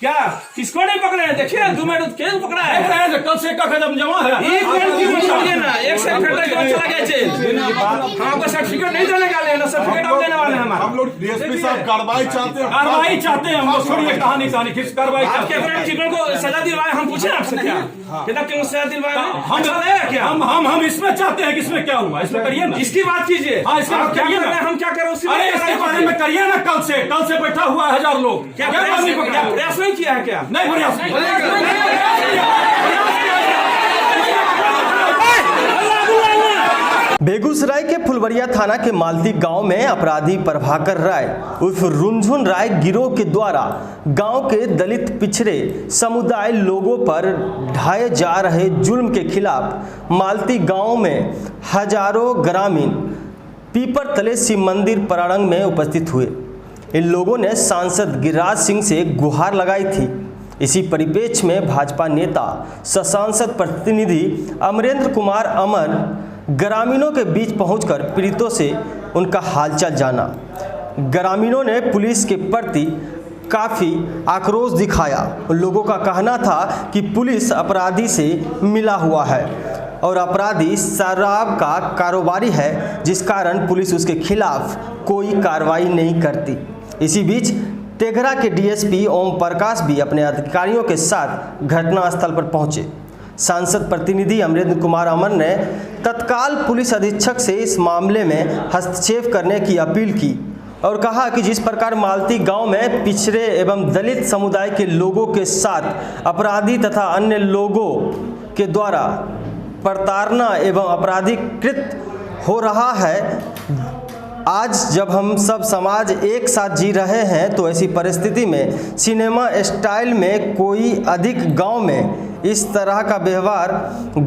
क्या किसको नहीं पकड़े हैं? देखिए 2 मिनट केस पकड़ा है। कल से का कदम जमा है। एक मिनट की समझिए ना, एक सर्टिफिकेट के बाद चला गया जेल। हम आपको सर्टिफिकेट नहीं देने वाले हैं ना, सर्टिफिकेट आप देने वाले हैं हमारा। हम लोग डीएसपी साहब कार्रवाई चाहते हैं। कार्रवाई चाहते हैं हम लोग। छोड़िए कहानी किस कार्रवाई आपके अपने चिकन को सजा दिलवाए, हम पूछे आपसे क्या कितना क्यों सजा दिलवाए? हम इसमें चाहते हैं कि इसमें क्या हुआ, इसमें करिए ना, इसकी बात कीजिए। हाँ इसके क्या कर रहे हैं, हम क्या करें? अरे इसके बारे में करिए ना। कल से बैठा हुआ है 1000 लोग। क्या प्रयास नहीं किया है? क्या नहीं प्रयास बेगूसराय के फुलवरिया थाना के मालती गांव में अपराधी प्रभाकर राय उर्फ रुंझुन राय गिरोह के द्वारा गांव के दलित पिछड़े समुदाय लोगों पर ढाए जा रहे जुल्म के खिलाफ मालती गांव में हजारों ग्रामीण पीपर तले शिव मंदिर प्रांगण में उपस्थित हुए। इन लोगों ने सांसद गिरिराज सिंह से गुहार लगाई थी। इसी परिप्रेक्ष्य में भाजपा नेता सांसद प्रतिनिधि अमरेंद्र कुमार अमर ग्रामीणों के बीच पहुंचकर पीड़ितों से उनका हालचाल जाना। ग्रामीणों ने पुलिस के प्रति काफ़ी आक्रोश दिखाया। लोगों का कहना था कि पुलिस अपराधी से मिला हुआ है और अपराधी शराब का कारोबारी है, जिस कारण पुलिस उसके खिलाफ कोई कार्रवाई नहीं करती। इसी बीच तेघरा के डीएसपी ओम प्रकाश भी अपने अधिकारियों के साथ घटनास्थल पर पहुंचे। सांसद प्रतिनिधि अमरेंद्र कुमार अमर ने तत्काल पुलिस अधीक्षक से इस मामले में हस्तक्षेप करने की अपील की और कहा कि जिस प्रकार मालती गांव में पिछड़े एवं दलित समुदाय के लोगों के साथ अपराधी तथा अन्य लोगों के द्वारा प्रताड़ना एवं अपराधीकृत हो रहा है, आज जब हम सब समाज एक साथ जी रहे हैं तो ऐसी परिस्थिति में सिनेमा स्टाइल में कोई अधिक गांव में इस तरह का व्यवहार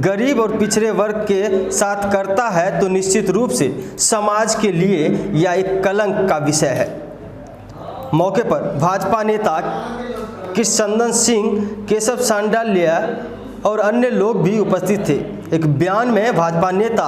गरीब और पिछड़े वर्ग के साथ करता है तो निश्चित रूप से समाज के लिए यह एक कलंक का विषय है। मौके पर भाजपा नेता कृष्णचंदन सिंह, केशव सांडालिया और अन्य लोग भी उपस्थित थे। एक बयान में भाजपा नेता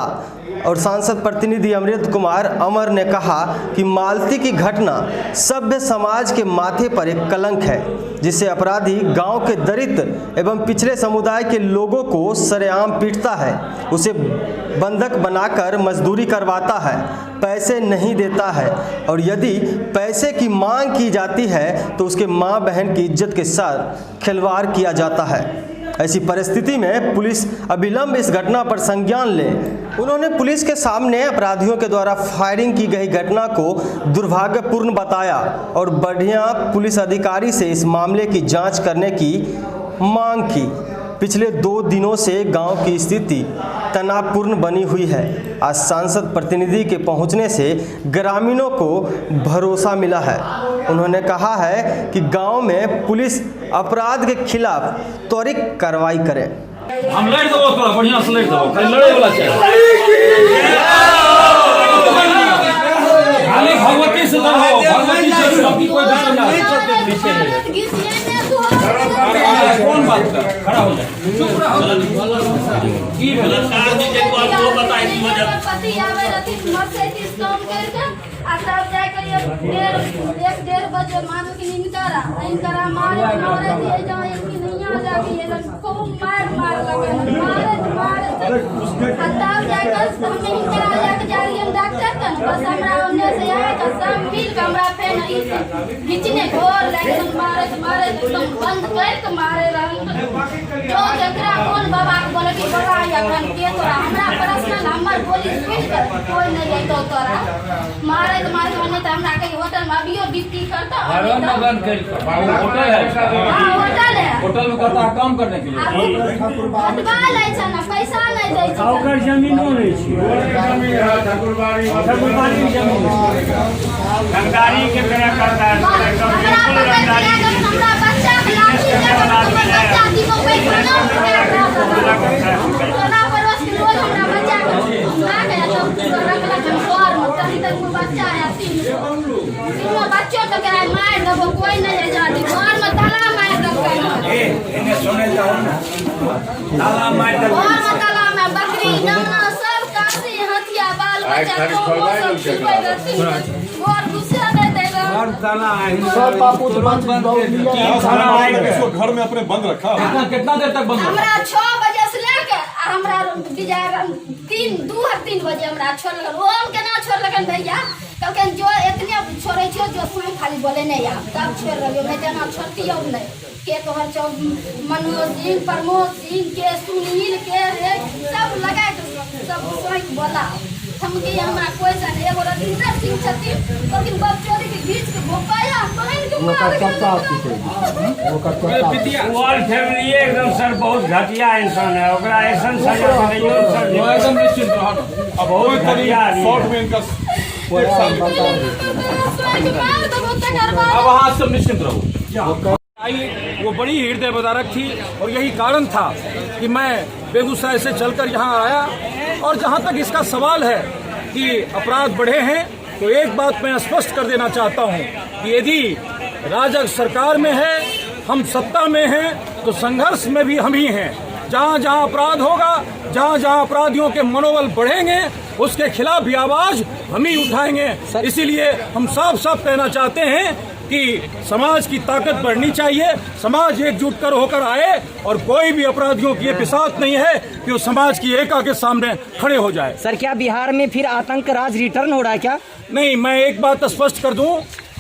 और सांसद प्रतिनिधि अमरेंद्र कुमार अमर ने कहा कि मालती की घटना सभ्य समाज के माथे पर एक कलंक है, जिससे अपराधी गांव के दलित एवं पिछड़े समुदाय के लोगों को सरेआम पीटता है, उसे बंधक बनाकर मजदूरी करवाता है, पैसे नहीं देता है और यदि पैसे की मांग की जाती है तो उसके मां बहन की इज्जत के साथ खिलवाड़ किया जाता है। ऐसी परिस्थिति में पुलिस अविलंब इस घटना पर संज्ञान ले। उन्होंने पुलिस के सामने अपराधियों के द्वारा फायरिंग की गई घटना को दुर्भाग्यपूर्ण बताया और बढ़िया पुलिस अधिकारी से इस मामले की जांच करने की मांग की। पिछले 2 दिनों से गांव की स्थिति तनावपूर्ण बनी हुई है। आज सांसद प्रतिनिधि के पहुंचने से ग्रामीणों को भरोसा मिला है। उन्होंने कहा है कि गांव में पुलिस अपराध के खिलाफ त्वरित कार्रवाई करे। हम लड़ दो, थोड़ा बढ़िया से लड़ दो, खाली लड़े वाला चाहिए। खाली भगवती से लड़ो, भगवती से बाकी कोई दुश्मन नहीं। कौन बात कर खड़ा हो जाए, चुप रहो। की बलात्कार जी के को आपको बताई थी वजह पति आवे रथी मर्सिडीज काम करके आ तब जाय के 1:30 बजे मानो कि इनकरा मारे दिए जाओ इनकी नहीं आ जाती है, खूब मार लगे मारे तब जाकर हम इनकरा जाके जा रही डॉक्टर कन बस हमरा ओने से आया तो सब मिल के हमरा फेन बिचने घोर लागे मारे एकदम बंद कर के मारे रहन जो जकरा कौन बाबा के बोले कि बड़ा या कन के तोरा हमरा पर्सनल हमर पुलिस फिट कर कोई नहीं जातो तोरा मारे होने तो हमरा के होटल में अभियो ड्यूटी करता और मगन कर होटल है। हां होटल है, होटल में करता काम करने के लिए हटवा लै छ ना, पैसा नहीं दै छ। ओकर जमीनो नहीं छै, जमीन है ठाकुरबाड़ी जमीन रंगदारी के तरह करता है। हमरा बच्चा के लाठी बच्चा की को पैसा ना परवश के रोज हमरा बच्चा के तो रखला हम घर में कहीं तक बच्चा है 3 बच्चों तो के मार दबो कोई नहीं जाती घर में ताला मार दबो इन्हें सुने जाओ ना, ताला मार दबो घर में ताला में बकरी नमना सब कासी हथिया बाल बच्चा को सब छुपे रहती घर घुसे दे देगा सब बापू इसको घर में अपने बंद रखा है। कितना देर तक बंद है? हमरा 6 बजे से लेके हमरा 3 बजे हमरा छोड़ लगन। वो हम केना छोड़ लगन भैया? क्योंकि जो इतने छोड़े छो जो सुन खाली बोले नहीं आ तब छोड़ रहियो मैं जना छोड़ती हूं नहीं के तोहर चौ मनोज सिंह प्रमोद सिंह के सुनील के रे सब लगा के सब सोच बोला हम के हमरा कोई जाने एगो रविंद्र सिंह छथिन लेकिन बच्चों के बीच के भोपाया बहन के ऑल फैमिली एकदम सर बहुत घटिया इंसान है, ओकरा ऐसा सजा नहीं हो सर, एकदम निश्चिंत रहो। अब कोई तरीका शॉर्ट में इनका एक साल अब वहाँ सब निश्चिंत रहो। वो बड़ी हृदय विदारक थी और यही कारण था कि मैं बेगूसराय से चलकर यहाँ आया। और जहाँ तक इसका सवाल है कि अपराध बढ़े हैं तो एक बात मैं स्पष्ट कर देना चाहता हूँ कि यदि राजग सरकार में है, हम सत्ता में हैं, तो संघर्ष में भी हम ही हैं। जहाँ जहाँ अपराध होगा, जहाँ जहाँ अपराधियों के मनोबल बढ़ेंगे, उसके खिलाफ भी आवाज हम ही उठाएंगे। इसीलिए हम साफ साफ कहना चाहते हैं कि समाज की ताकत बढ़नी चाहिए, समाज एकजुट कर होकर आए और कोई भी अपराधियों की ये पिसात नहीं है कि वो समाज की एका के सामने खड़े हो जाए। सर क्या बिहार में फिर आतंक राज रिटर्न हो रहा है क्या? नहीं, मैं एक बात स्पष्ट कर दूं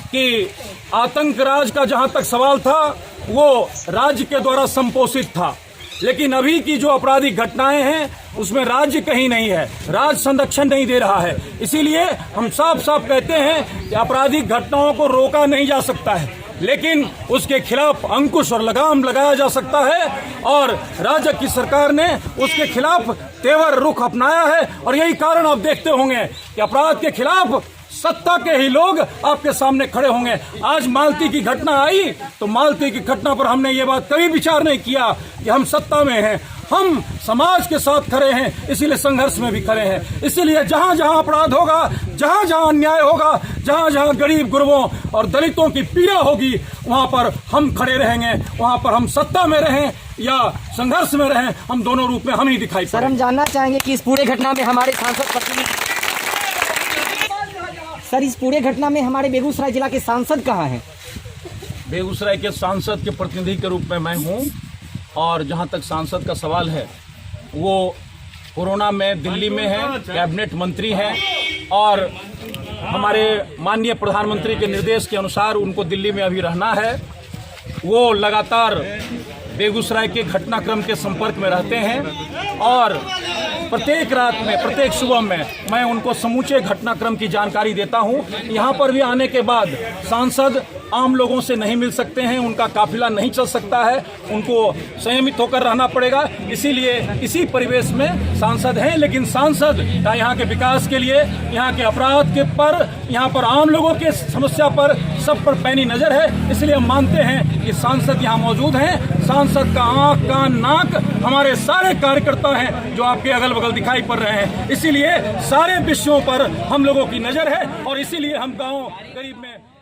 कि आतंक राज का जहां तक सवाल था वो राज्य के द्वारा संपोषित था, लेकिन अभी की जो आपराधिक घटनाएं हैं उसमें राज्य कहीं नहीं है, राज्य संरक्षण नहीं दे रहा है। इसीलिए हम साफ साफ कहते हैं कि आपराधिक घटनाओं को रोका नहीं जा सकता है, लेकिन उसके खिलाफ अंकुश और लगाम लगाया जा सकता है। और राजग की सरकार ने उसके खिलाफ तेवर रुख अपनाया है और यही कारण आप देखते होंगे कि अपराध के खिलाफ सत्ता के ही लोग आपके सामने खड़े होंगे। आज मालती की घटना आई तो मालती की घटना पर हमने ये बात कभी विचार नहीं किया कि हम सत्ता में हैं, हम समाज के साथ खड़े हैं, इसीलिए संघर्ष में भी खड़े हैं। इसीलिए जहां जहां अपराध होगा, जहां जहां अन्याय होगा, जहां जहां गरीब गुरबों और दलितों की पीड़ा होगी, वहां पर हम खड़े रहेंगे। वहां पर हम सत्ता में रहें या संघर्ष में रहें, हम दोनों रूप में हम ही दिखाई सर हम जानना चाहेंगे कि इस पूरे घटना में हमारे बेगूसराय जिला के सांसद कहाँ हैं? बेगूसराय के सांसद के प्रतिनिधि के रूप में मैं हूं और जहां तक सांसद का सवाल है वो कोरोना में दिल्ली में है, कैबिनेट मंत्री हैं और हमारे माननीय प्रधानमंत्री के निर्देश के अनुसार उनको दिल्ली में अभी रहना है। वो लगातार बेगूसराय के घटनाक्रम के संपर्क में रहते हैं और प्रत्येक रात में, प्रत्येक सुबह में मैं उनको समूचे घटनाक्रम की जानकारी देता हूं। यहां पर भी आने के बाद सांसद आम लोगों से नहीं मिल सकते हैं, उनका काफिला नहीं चल सकता है, उनको संयमित होकर रहना पड़ेगा। इसीलिए इसी परिवेश में सांसद हैं, लेकिन सांसद का यहाँ के विकास के लिए, यहाँ के अपराध के पर, यहाँ पर आम लोगों के समस्या पर सब पर पैनी नजर है। इसलिए हम मानते हैं कि सांसद यहाँ मौजूद हैं। सांसद का आंख कान नाक हमारे सारे कार्यकर्ता हैं जो आपके अगल बगल दिखाई पड़ रहे हैं। इसीलिए सारे विषयों पर हम लोगों की नजर है और इसीलिए हम गाँव गरीब में